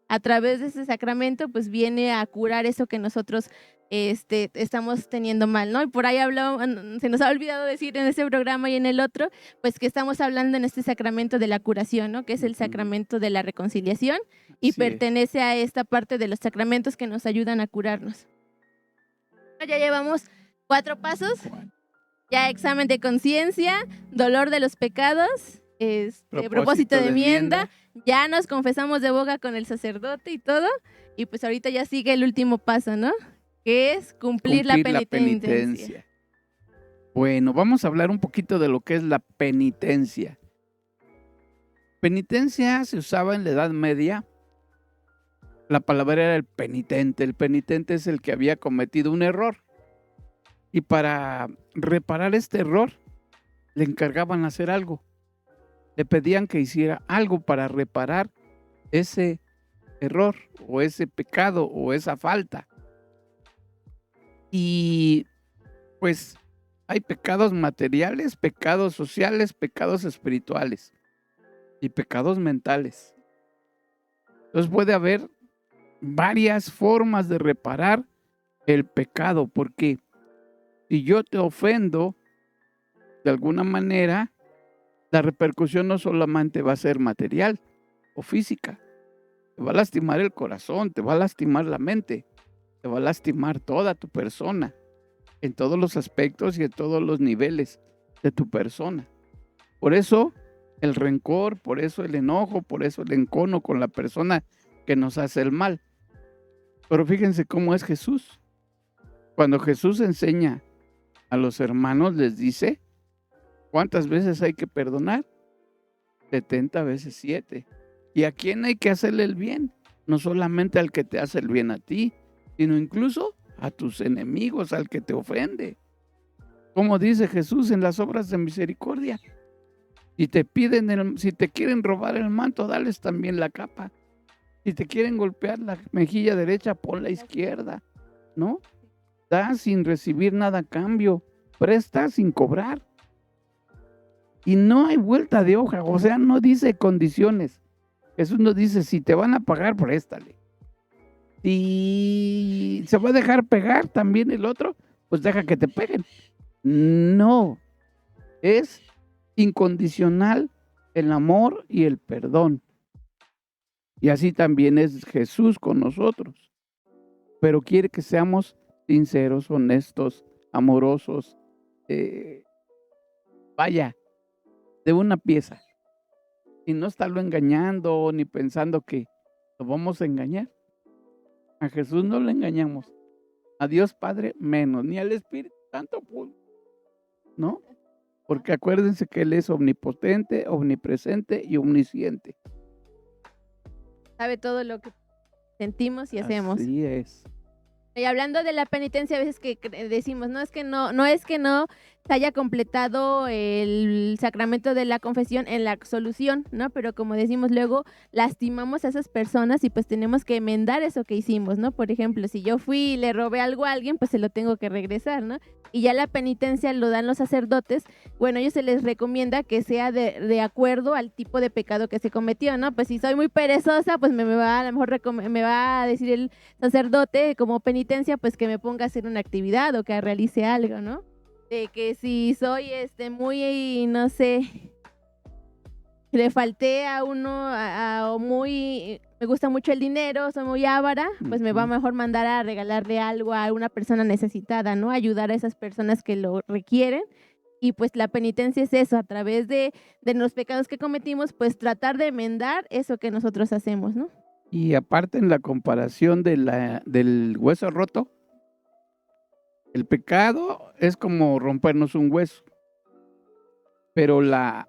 a través de ese sacramento, pues viene a curar eso que nosotros estamos teniendo mal, ¿no? Y por ahí se nos ha olvidado decir en este programa y en el otro, pues que estamos hablando en este sacramento de la curación, ¿no? Que es el sacramento de la reconciliación y pertenece a esta parte de los sacramentos que nos ayudan a curarnos. Ya llevamos 4 pasos, ya examen de conciencia, dolor de los pecados, propósito de enmienda, ya nos confesamos de boca con el sacerdote y todo, y pues ahorita ya sigue el último paso, ¿no? Que es cumplir la penitencia. Bueno, vamos a hablar un poquito de lo que es la penitencia. Penitencia se usaba en la Edad Media. La palabra era el penitente. El penitente es el que había cometido un error. Y para reparar este error, le encargaban hacer algo. Le pedían que hiciera algo para reparar ese error o ese pecado o esa falta. Y pues hay pecados materiales, pecados sociales, pecados espirituales y pecados mentales. Entonces puede haber varias formas de reparar el pecado, porque si yo te ofendo de alguna manera, la repercusión no solamente va a ser material o física, te va a lastimar el corazón, te va a lastimar la mente, te va a lastimar toda tu persona, en todos los aspectos y en todos los niveles de tu persona. Por eso el rencor, por eso el enojo, por eso el encono con la persona que nos hace el mal. Pero fíjense cómo es Jesús. Cuando Jesús enseña a los hermanos, les dice, ¿cuántas veces hay que perdonar? 70 veces 7. ¿Y a quién hay que hacerle el bien? No solamente al que te hace el bien a ti, sino incluso a tus enemigos, al que te ofende. Como dice Jesús en las obras de misericordia. Si te si te quieren robar el manto, dales también la capa. Si te quieren golpear la mejilla derecha, pon la izquierda, ¿no? Da sin recibir nada a cambio, presta sin cobrar. Y no hay vuelta de hoja, o sea, no dice condiciones. Jesús no dice, si te van a pagar, préstale. Si se va a dejar pegar también el otro, pues deja que te peguen. No, es incondicional el amor y el perdón. Y así también es Jesús con nosotros. Pero quiere que seamos sinceros, honestos, amorosos, vaya, de una pieza. Y no estarlo engañando ni pensando que lo vamos a engañar. A Jesús no lo engañamos. A Dios Padre menos, ni al Espíritu Santo, ¿no? Porque acuérdense que Él es omnipotente, omnipresente y omnisciente. Sabe todo lo que sentimos y hacemos. Así es. Y hablando de la penitencia, a veces que decimos, no es que no se haya completado el sacramento de la confesión en la absolución, ¿no? Pero como decimos luego, lastimamos a esas personas y pues tenemos que enmendar eso que hicimos, ¿no? Por ejemplo, si yo fui y le robé algo a alguien, pues se lo tengo que regresar, ¿no? Y ya la penitencia lo dan los sacerdotes. Bueno, a ellos se les recomienda que sea de acuerdo al tipo de pecado que se cometió, ¿no? Pues si soy muy perezosa, pues a lo mejor me va a decir el sacerdote como penitencia, pues que me ponga a hacer una actividad o que realice algo, ¿no? De que si soy muy, no sé, le falté a uno o muy, me gusta mucho el dinero, soy muy avara, pues me va a mejor mandar a regalarle algo a una persona necesitada, ¿no? Ayudar a esas personas que lo requieren. Y pues la penitencia es eso, a través de los pecados que cometimos, pues tratar de enmendar eso que nosotros hacemos, ¿no? Y aparte en la comparación del hueso roto, el pecado es como rompernos un hueso, pero la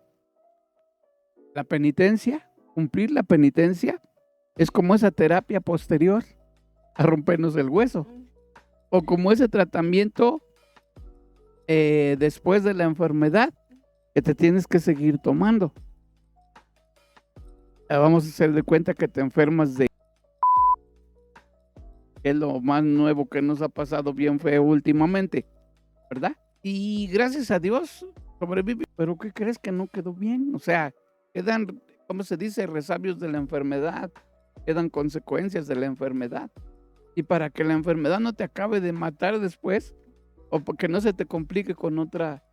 penitencia, cumplir la penitencia, es como esa terapia posterior a rompernos el hueso, o como ese tratamiento después de la enfermedad que te tienes que seguir tomando. Vamos a hacer de cuenta que te enfermas de... que es lo más nuevo que nos ha pasado bien feo últimamente, ¿verdad? Y gracias a Dios sobrevive. Pero ¿qué crees que no quedó bien? O sea, quedan, ¿cómo se dice? Resabios de la enfermedad, quedan consecuencias de la enfermedad. Y para que la enfermedad no te acabe de matar después, o porque no se te complique con otra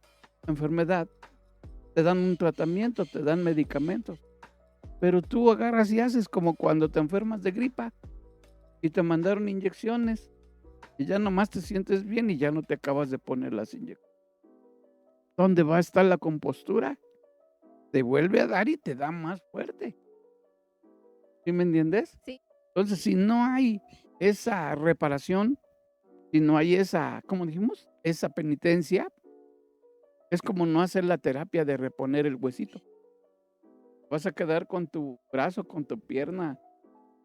enfermedad, te dan un tratamiento, te dan medicamentos. Pero tú agarras y haces como cuando te enfermas de gripa y te mandaron inyecciones y ya nomás te sientes bien y ya no te acabas de poner las inyecciones. ¿Dónde va a estar la compostura? Te vuelve a dar y te da más fuerte. ¿Sí me entiendes? Sí. Entonces, si no hay esa reparación, si no hay esa, ¿cómo dijimos? Esa penitencia, es como no hacer la terapia de reponer el huesito. Vas a quedar con tu brazo, con tu pierna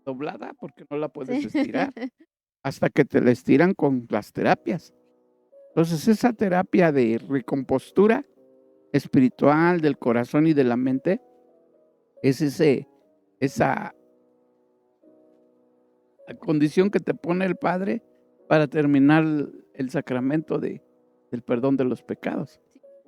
doblada porque no la puedes estirar hasta que te la estiran con las terapias. Entonces, esa terapia de recompostura espiritual del corazón y de la mente es esa condición que te pone el Padre para terminar el sacramento del perdón de los pecados.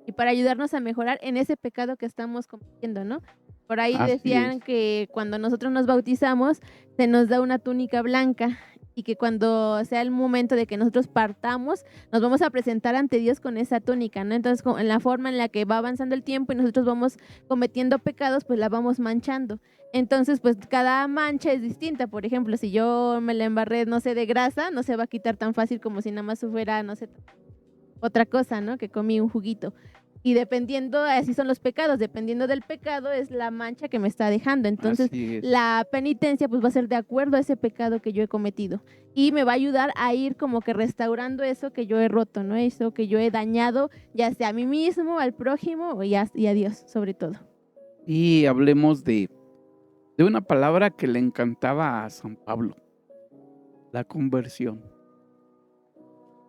Y para ayudarnos a mejorar en ese pecado que estamos cometiendo, ¿no? Por ahí Así decían es. que cuando nosotros nos bautizamos se nos da una túnica blanca y que cuando sea el momento de que nosotros partamos, nos vamos a presentar ante Dios con esa túnica, ¿no? Entonces, en la forma en la que va avanzando el tiempo y nosotros vamos cometiendo pecados, pues la vamos manchando. Entonces, pues cada mancha es distinta. Por ejemplo, si yo me la embarré, no sé, de grasa, no se va a quitar tan fácil como si nada más fuera, no sé, otra cosa, ¿no? Que comí un juguito. Y dependiendo, así son los pecados, dependiendo del pecado es la mancha que me está dejando. Entonces, Así es. la penitencia pues va a ser de acuerdo a ese pecado que yo he cometido. Y me va a ayudar a ir como que restaurando eso que yo he roto, ¿no? Eso que yo he dañado, ya sea a mí mismo, al prójimo y a Dios, sobre todo. Y hablemos de una palabra que le encantaba a San Pablo, la conversión.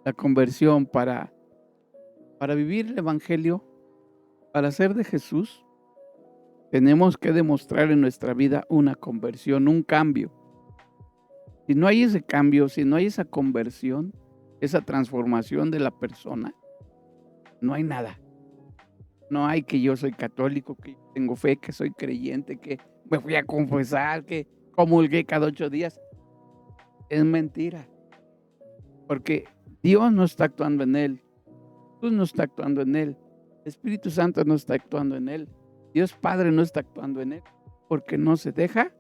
La conversión para vivir el Evangelio, para ser de Jesús, tenemos que demostrar en nuestra vida una conversión, un cambio. Si no hay ese cambio, si no hay esa conversión, esa transformación de la persona, no hay nada. No hay que yo soy católico, que tengo fe, que soy creyente, que me fui a confesar, que comulgué cada 8 días. Es mentira, porque Dios no está actuando en él, Jesús no está actuando en él, el Espíritu Santo no está actuando en él, Dios Padre no está actuando en él, porque no se deja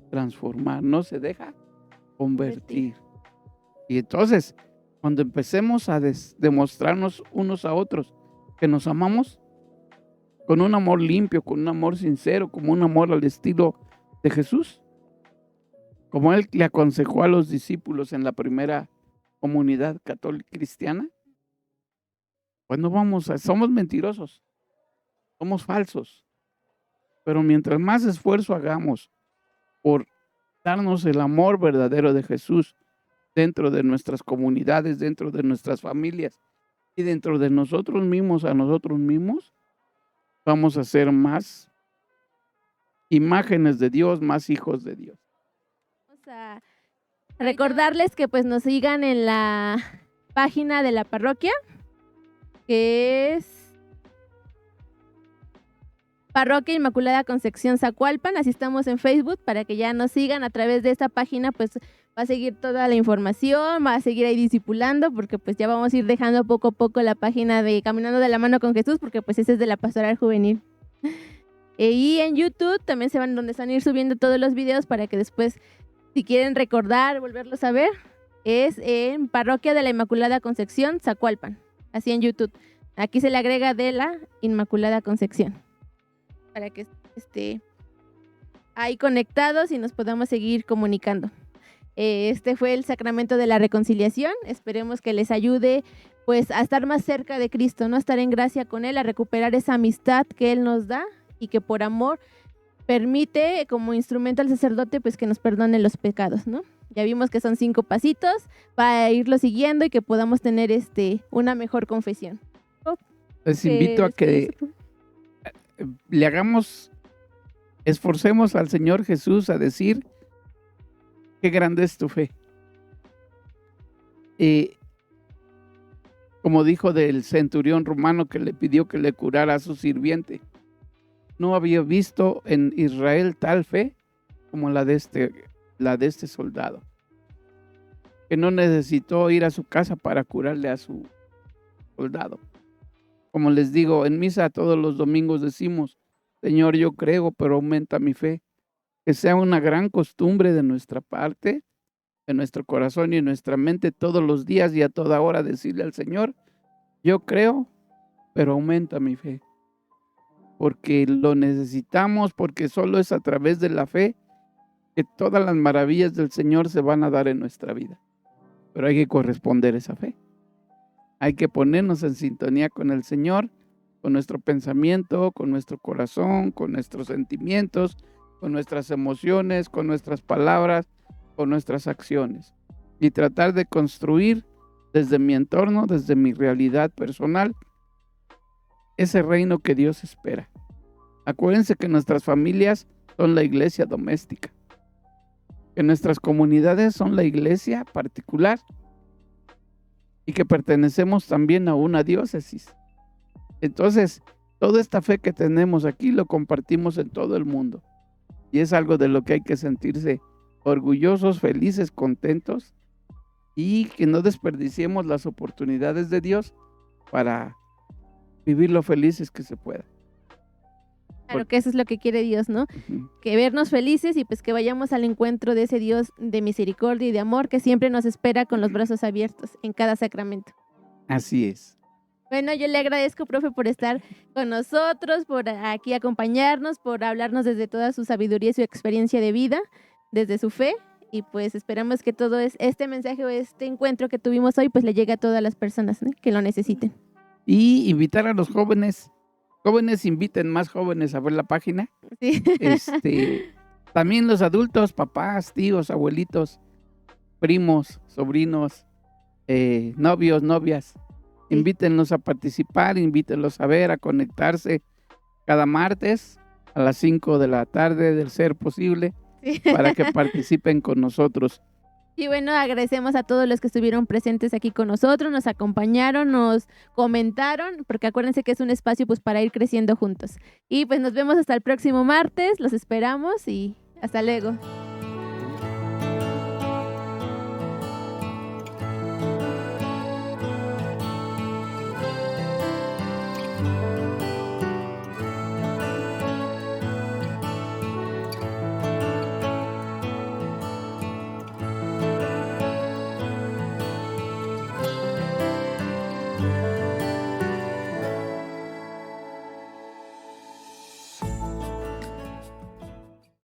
transformar, no se deja convertir. Y entonces, cuando empecemos a demostrarnos unos a otros que nos amamos, con un amor limpio, con un amor sincero, como un amor al estilo de Jesús, como él le aconsejó a los discípulos en la primera comunidad católica cristiana, pues no somos mentirosos, somos falsos, pero mientras más esfuerzo hagamos por darnos el amor verdadero de Jesús dentro de nuestras comunidades, dentro de nuestras familias y dentro de nosotros mismos, a nosotros mismos, vamos a ser más imágenes de Dios, más hijos de Dios. Vamos a recordarles que pues nos sigan en la página de la parroquia, que es Parroquia Inmaculada Concepción Zacualpan. Así estamos en Facebook, para que ya nos sigan a través de esta página. Pues va a seguir toda la información, va a seguir ahí discipulando, porque pues ya vamos a ir dejando poco a poco la página de Caminando de la Mano con Jesús, porque pues ese es de la Pastoral Juvenil. Y en YouTube también donde se van a ir subiendo todos los videos, para que después, si quieren recordar, volverlos a ver, es en Parroquia de la Inmaculada Concepción Zacualpan, así en YouTube. Aquí se le agrega de la Inmaculada Concepción, para que esté ahí conectados y nos podamos seguir comunicando. Este fue el sacramento de la reconciliación. Esperemos que les ayude pues a estar más cerca de Cristo, ¿no? A estar en gracia con Él, a recuperar esa amistad que Él nos da y que por amor permite como instrumento al sacerdote pues que nos perdone los pecados, ¿no? Ya vimos que son 5 pasitos para irlo siguiendo y que podamos tener una mejor confesión. Les invito a que esforcemos al Señor Jesús a decir qué grande es tu fe. Como dijo del centurión romano que le pidió que le curara a su sirviente, no había visto en Israel tal fe como la de este soldado, que no necesitó ir a su casa para curarle a su soldado. Como les digo, en misa todos los domingos decimos: Señor, yo creo, pero aumenta mi fe. Que sea una gran costumbre de nuestra parte, de nuestro corazón y en nuestra mente, todos los días y a toda hora decirle al Señor: yo creo, pero aumenta mi fe. Porque lo necesitamos, porque solo es a través de la fe que todas las maravillas del Señor se van a dar en nuestra vida. Pero hay que corresponder a esa fe. Hay que ponernos en sintonía con el Señor, con nuestro pensamiento, con nuestro corazón, con nuestros sentimientos, con nuestras emociones, con nuestras palabras, con nuestras acciones. Y tratar de construir desde mi entorno, desde mi realidad personal, ese reino que Dios espera. Acuérdense que nuestras familias son la iglesia doméstica, que nuestras comunidades son la iglesia particular y que pertenecemos también a una diócesis. Entonces, toda esta fe que tenemos aquí lo compartimos en todo el mundo y es algo de lo que hay que sentirse orgullosos, felices, contentos y que no desperdiciemos las oportunidades de Dios para vivir lo felices que se pueda. Claro que eso es lo que quiere Dios, ¿no? Ujú. Que vernos felices y pues que vayamos al encuentro de ese Dios de misericordia y de amor que siempre nos espera con los brazos abiertos en cada sacramento. Así es. Bueno, yo le agradezco, profe, por estar con nosotros, por aquí acompañarnos, por hablarnos desde toda su sabiduría y su experiencia de vida, desde su fe. Y pues esperamos que todo este mensaje o este encuentro que tuvimos hoy pues le llegue a todas las personas, ¿no?, que lo necesiten. Y invitar a los jóvenes. Jóvenes, inviten más jóvenes a ver la página. Sí. También los adultos, papás, tíos, abuelitos, primos, sobrinos, novios, novias. Sí. Invítenlos a participar, invítenlos a ver, a conectarse cada martes a las 5 de la tarde, del ser posible, Sí. para que participen con nosotros. Y bueno, agradecemos a todos los que estuvieron presentes aquí con nosotros, nos acompañaron, nos comentaron, porque acuérdense que es un espacio pues para ir creciendo juntos. Y pues nos vemos hasta el próximo martes, los esperamos y hasta luego.